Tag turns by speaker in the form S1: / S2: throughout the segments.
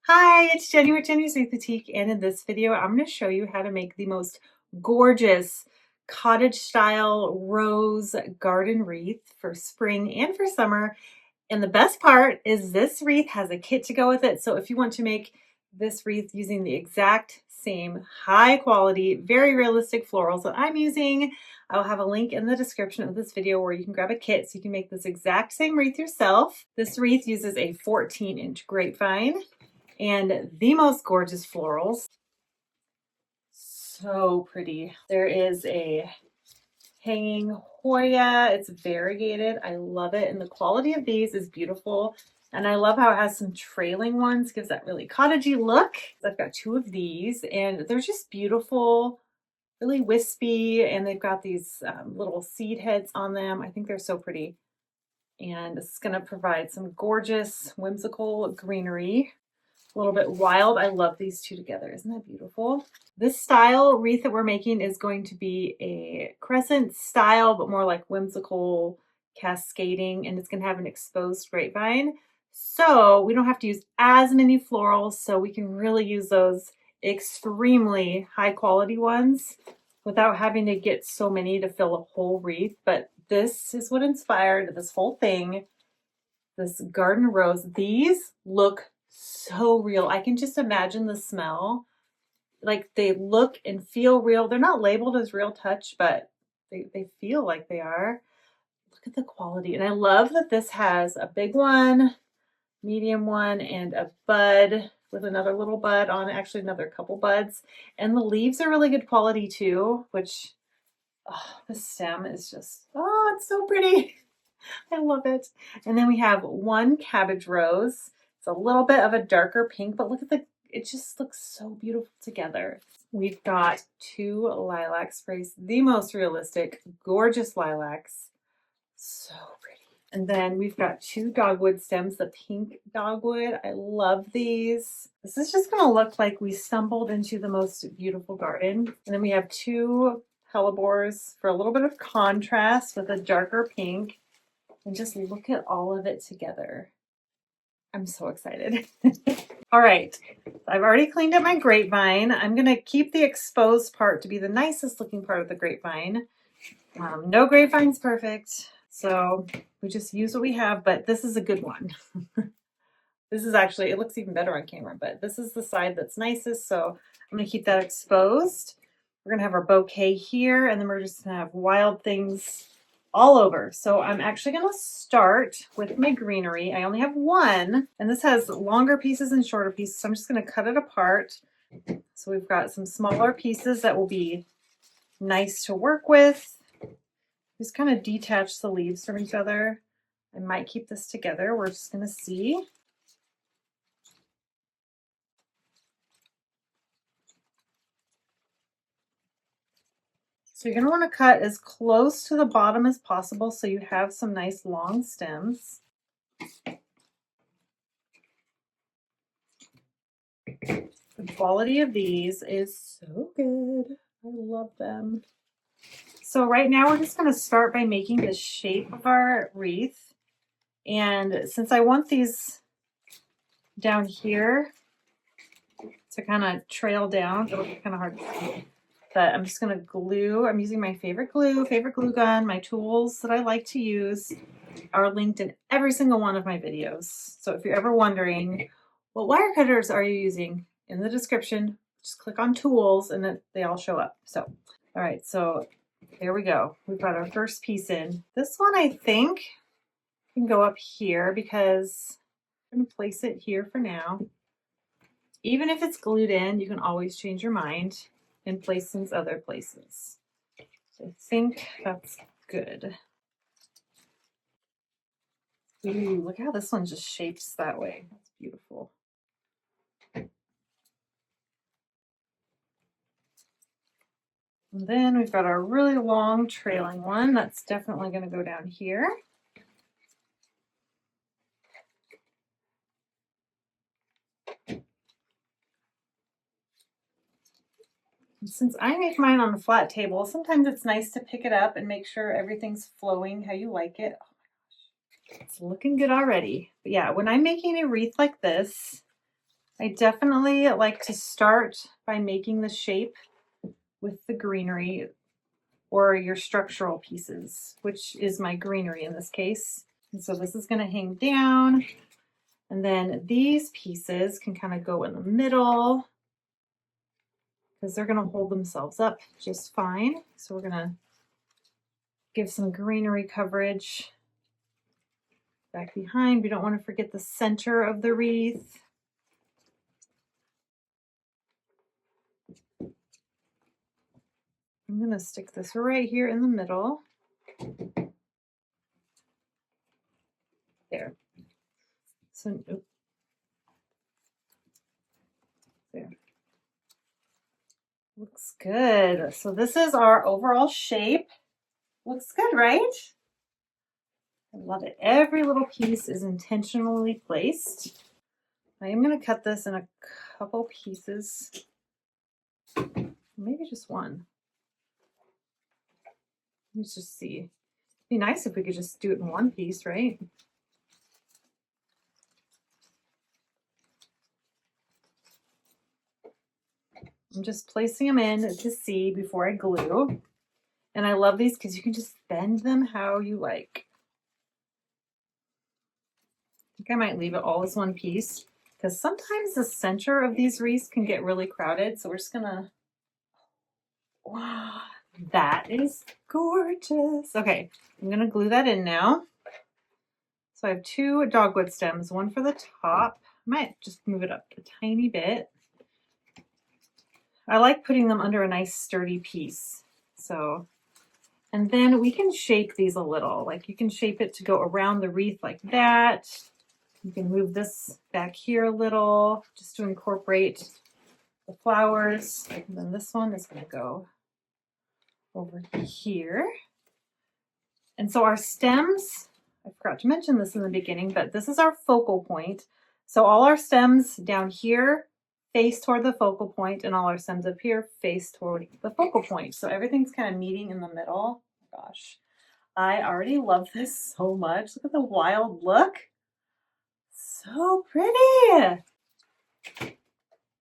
S1: Hi, it's Jenny with Jenny's Wreath Boutique, and in this video, I'm going to show you how to make the most gorgeous cottage style rose garden wreath for spring and for summer. And the best part is this wreath has a kit to go with it. So if you want to make this wreath using the exact same high quality, very realistic florals that I'm using, I'll have a link in the description of this video where you can grab a kit so you can make this exact same wreath yourself. This wreath uses a 14-inch grapevine and the most gorgeous florals. So pretty. There is a hanging hoya. It's variegated. I love it. And the quality of these is beautiful. And I love how it has some trailing ones, gives that really cottagey look. I've got two of these and they're just beautiful, really wispy. And they've got these little seed heads on them. I think they're so pretty. And this is going to provide some gorgeous, whimsical greenery. A little bit wild. I love these two together. Isn't that beautiful? This style wreath that we're making is going to be a crescent style, but more like whimsical cascading, and it's going to have an exposed grapevine. So we don't have to use as many florals, so we can really use those extremely high quality ones without having to get so many to fill a whole wreath. But this is what inspired this whole thing, this garden rose. These look so real. I can just imagine the smell. Like they look and feel real. They're not labeled as real touch, but they feel like they are. Look at the quality. And I love that this has a big one, medium one, and a bud with another little bud on it, actually another couple buds. And the leaves are really good quality too, which, oh, the stem is just, oh, it's so pretty. I love it. And then we have one cabbage rose. It's a little bit of a darker pink, but look at it just looks so beautiful together. We've got two lilac sprays, the most realistic, gorgeous lilacs. So pretty. And then we've got two dogwood stems, the pink dogwood. I love these. This is just gonna look like we stumbled into the most beautiful garden. And then we have two hellebores for a little bit of contrast with a darker pink. And just look at all of it together. I'm so excited. All right, I've already cleaned up my grapevine. I'm gonna keep the exposed part to be the nicest looking part of the grapevine. No grapevine's perfect, so we just use what we have, but this is a good one. This is actually, it looks even better on camera, but this is the side that's nicest, so I'm gonna keep that exposed. We're gonna have our bouquet here, and then we're just gonna have wild things all over. So I'm actually going to start with my greenery. I only have one, and this has longer pieces and shorter pieces. So I'm just going to cut it apart. So we've got some smaller pieces that will be nice to work with. Just kind of detach the leaves from each other. I might keep this together. We're just going to see. So you're going to want to cut as close to the bottom as possible so you have some nice long stems. The quality of these is so good. I love them. So right now we're just going to start by making the shape of our wreath. And since I want these down here to kind of trail down, it'll be kind of hard to see. But I'm just going to glue. I'm using my favorite glue gun. My tools that I like to use are linked in every single one of my videos. So if you're ever wondering, what wire cutters are you using? In the description, just click on tools and then they all show up. So, all right, so there we go. We've got our first piece in. This one, I think, can go up here because I'm going to place it here for now. Even if it's glued in, you can always change your mind and place things other places. So I think that's good. Ooh, look how this one just shapes that way. That's beautiful. And then we've got our really long trailing one. That's definitely going to go down here. Since I make mine on a flat table, sometimes it's nice to pick it up and make sure everything's flowing how you like it. Oh my gosh, it's looking good already. But yeah, when I'm making a wreath like this, I definitely like to start by making the shape with the greenery or your structural pieces, which is my greenery in this case. And so this is going to hang down, and then these pieces can kind of go in the middle because they're going to hold themselves up just fine. So we're going to give some greenery coverage back behind. We don't want to forget the center of the wreath. I'm going to stick this right here in the middle. There. So, there. Looks good. So this is our overall shape. Looks good, right? I love it. Every little piece is intentionally placed. I am going to cut this in a couple pieces. Maybe just one. Let's just see. It'd be nice if we could just do it in one piece, right? I'm just placing them in to see before I glue. And I love these because you can just bend them how you like. I think I might leave it all as one piece because sometimes the center of these wreaths can get really crowded. So we're just gonna, wow, that is gorgeous. Okay, I'm gonna glue that in now. So I have 2 dogwood stems, one for the top. I might just move it up a tiny bit. I like putting them under a nice sturdy piece. So, and then we can shape these a little. Like you can shape it to go around the wreath like that. You can move this back here a little just to incorporate the flowers. And then this one is going to go over here. And so our stems, I forgot to mention this in the beginning, but this is our focal point. So all our stems down here face toward the focal point, and all our stems up here face toward the focal point. So everything's kind of meeting in the middle. Oh gosh, I already love this so much. Look at the wild look. So pretty.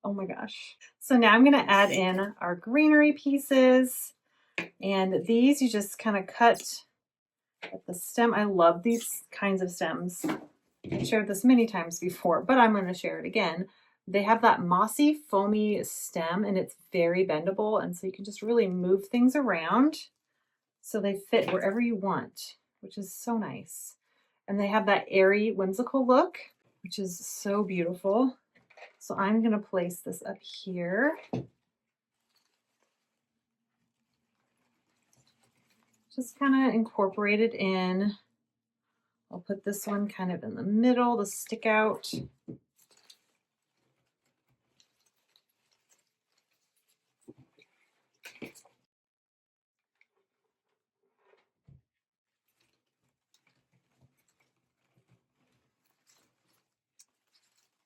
S1: Oh my gosh. So now I'm going to add in our greenery pieces, and these you just kind of cut at the stem. I love these kinds of stems. I've shared this many times before, but I'm going to share it again. They have that mossy, foamy stem, and it's very bendable, and so you can just really move things around so they fit wherever you want, which is so nice. And they have that airy, whimsical look, which is so beautiful. So I'm going to place this up here. Just kind of incorporate it in. I'll put this one kind of in the middle to stick out.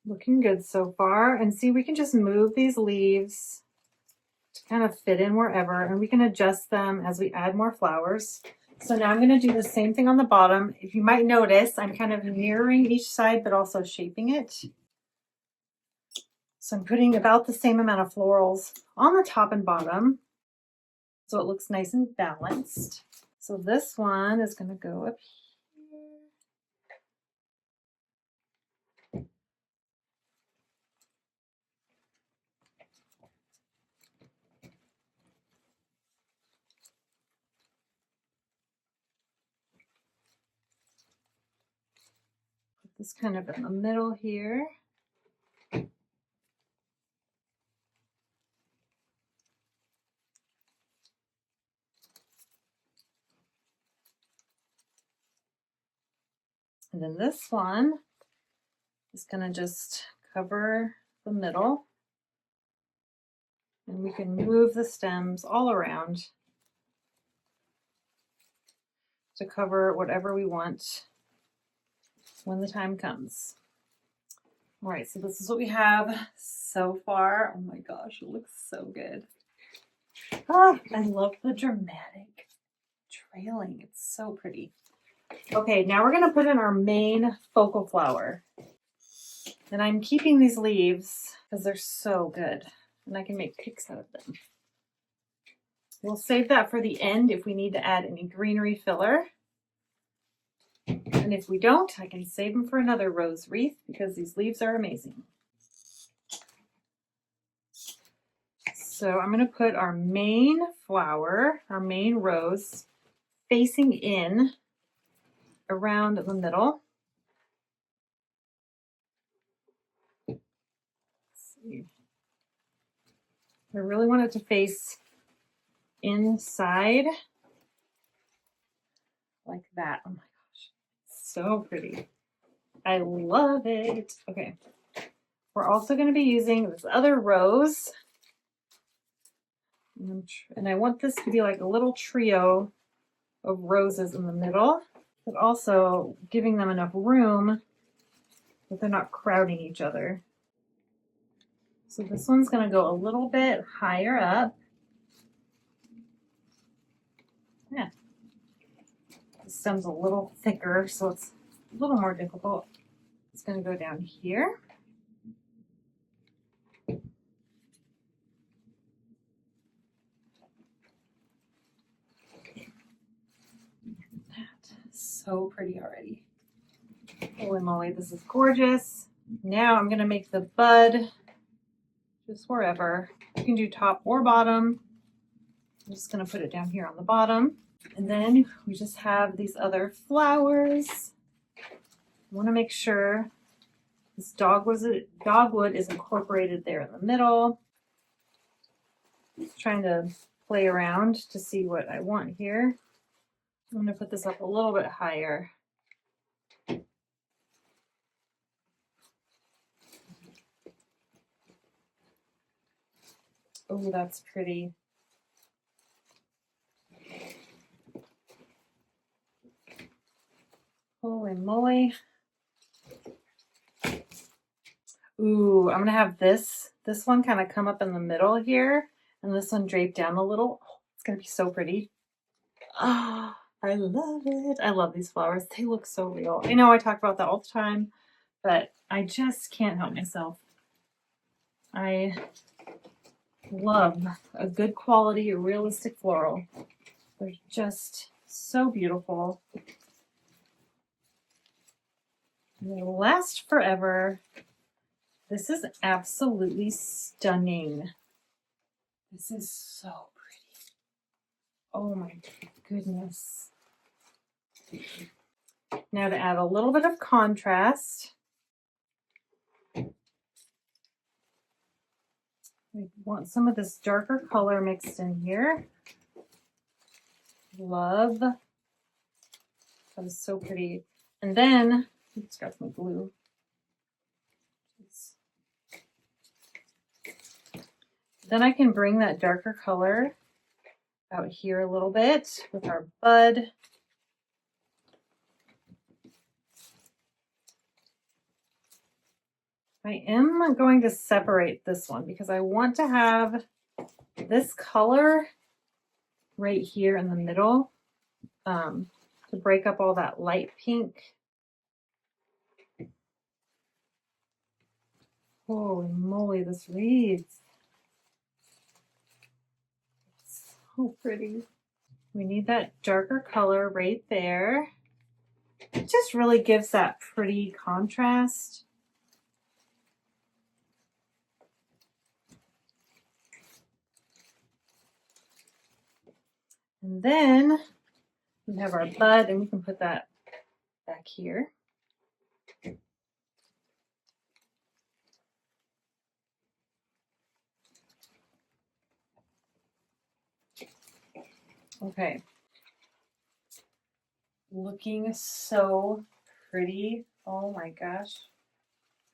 S1: Looking good so far. And see, we can just move these leaves to kind of fit in wherever, and we can adjust them as we add more flowers. So now I'm going to do the same thing on the bottom. If you might notice, I'm kind of mirroring each side, but also shaping it. So I'm putting about the same amount of florals on the top and bottom, so it looks nice and balanced. So this one is going to go up here. Put this kind of in the middle here. And then this one is going to just cover the middle. And we can move the stems all around to cover whatever we want when the time comes. All right, so this is what we have so far. Oh my gosh, it looks so good. Ah, I love the dramatic trailing. It's so pretty. Okay, now we're going to put in our main focal flower. And I'm keeping these leaves because they're so good and I can make picks out of them. We'll save that for the end if we need to add any greenery filler. And if we don't, I can save them for another rose wreath because these leaves are amazing. So I'm going to put our main flower, our main rose, facing in around the middle. Let's see. I really want it to face inside like that. Oh my gosh, so pretty. I love it. Okay, we're also going to be using this other rose. And I want this to be like a little trio of roses in the middle, but also giving them enough room that they're not crowding each other. So this one's going to go a little bit higher up. Yeah. The stem's a little thicker, so it's a little more difficult. It's going to go down here. So pretty already. Holy moly, this is gorgeous. Now I'm going to make the bud just wherever. You can do top or bottom. I'm just going to put it down here on the bottom. And then we just have these other flowers. I want to make sure this dogwood is incorporated there in the middle. Just trying to play around to see what I want here. I'm going to put this up a little bit higher. Oh, that's pretty. Holy moly. Ooh, I'm gonna have this one kind of come up in the middle here, and this one drape down a little. Oh, it's gonna be so pretty. Ah, I love it. I love these flowers. They look so real. I know I talk about that all the time, but I just can't help myself. I love a good quality, realistic floral. They're just so beautiful. They last forever. This is absolutely stunning. This is so pretty. Oh my goodness. Now to add a little bit of contrast, we want some of this darker color mixed in here. Love. That is so pretty. And then, let's grab some glue. Then I can bring that darker color out here a little bit with our bud. I am going to separate this one because I want to have this color right here in the middle to break up all that light pink. Holy moly, this wreath. It's so pretty. We need that darker color right there. It just really gives that pretty contrast. And then we have our bud, and we can put that back here. Okay. Looking so pretty. Oh my gosh.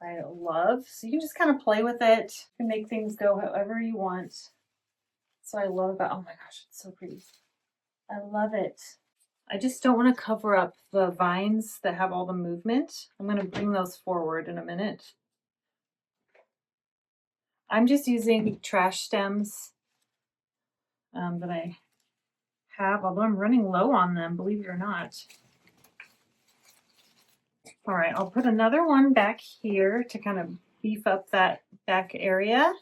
S1: I love. So you can just kind of play with it. You can make things go however you want. So I love about, oh my gosh, it's so pretty. I love it. I just don't want to cover up the vines that have all the movement. I'm going to bring those forward in a minute. I'm just using trash stems that I have, although I'm running low on them, believe it or not. All right, I'll put another one back here to kind of beef up that back area.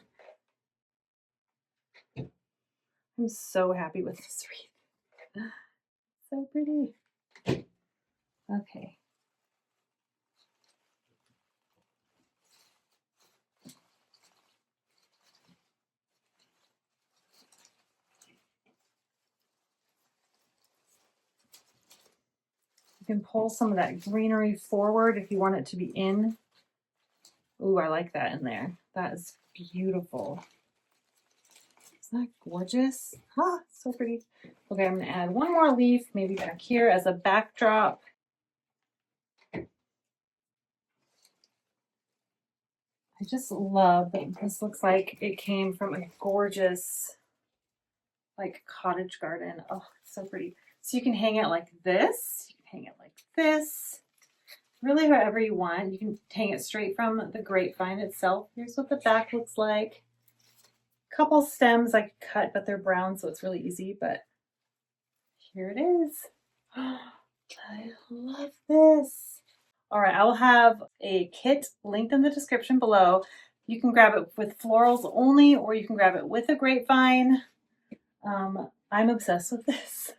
S1: I'm so happy with this wreath. So pretty. Okay. You can pull some of that greenery forward if you want it to be in. Ooh, I like that in there. That is beautiful. Isn't that gorgeous? Ah, so pretty. Okay, I'm gonna add one more leaf, maybe back here as a backdrop. I just love that this looks like it came from a gorgeous, like, cottage garden. Oh, it's so pretty. So you can hang it like this. You can hang it like this. Really, however you want. You can hang it straight from the grapevine itself. Here's what the back looks like. Couple stems I could cut, but they're brown, so it's really easy. But here it is. I love this. All right, I will have a kit linked in the description below. You can grab it with florals only, or you can grab it with a grapevine. I'm obsessed with this.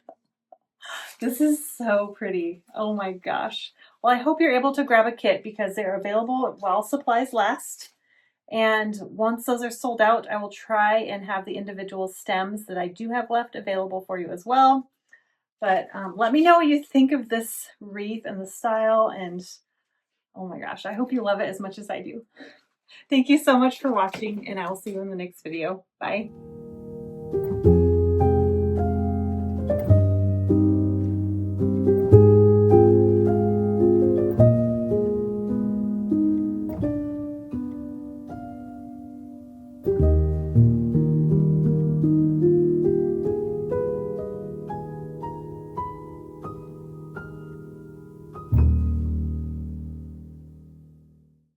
S1: This is so pretty. Oh my gosh. Well, I hope you're able to grab a kit because they're available while supplies last. And once those are sold out, I will try and have the individual stems that I do have left available for you as well. But let me know what you think of this wreath and the style. And oh my gosh, I hope you love it as much as I do. Thank you so much for watching, and I will see you in the next video. Bye.